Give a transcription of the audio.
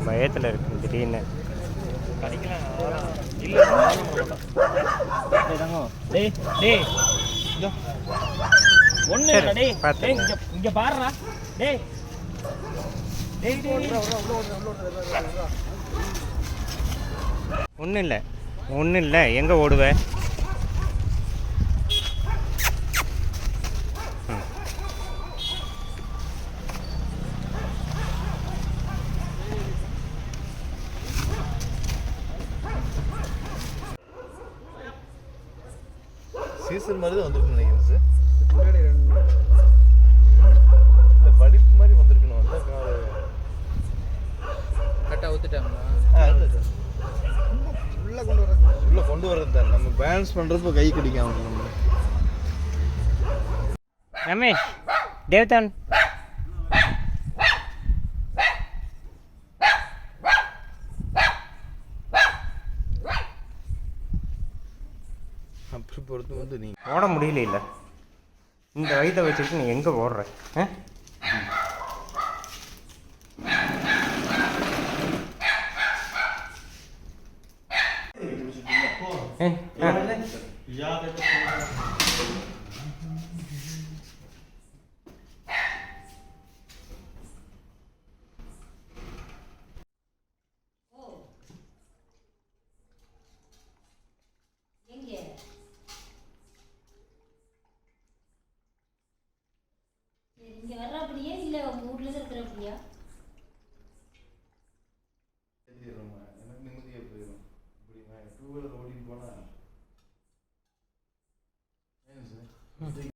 பயத்தில் இருக்கு திடீர்னு. கடிக்கலாம் இல்லை தங்கம். டேய் டேய் ஒன்று டேய் பார்த்து இங்கே பாருடா. டேய் டேய் ஒன்றும் இல்லை எங்கே ஓடுவேன்? சீசன் மாதிரி தான் வந்திருக்குன்னு நினைக்கிறேன் சார். இந்த வடிப்பு மாதிரி வந்திருக்கணும். கரெக்டாக ஊற்றிட்டாங்களா? உள்ளே கொண்டு வர்றது தான் நம்ம பேலன்ஸ் பண்ணுறப்ப கை கடிக்காம நம்ம. ரமேஷ் தேவ்தான் அப்படி பொறுத்து வந்து நீ ஓட முடியல. இல்லை இந்த வயதை வச்சுக்கிட்டு நீ எங்கே ஓடுற? இங்கே வர்றாப்படியா இல்லை உங்கள் வீட்டில் தான் இருக்கிறப்படியா? எனக்கு நிம்மதியாக போயிடும். இப்படி நான் 2 வீலர் ஓடிட்டு போனால்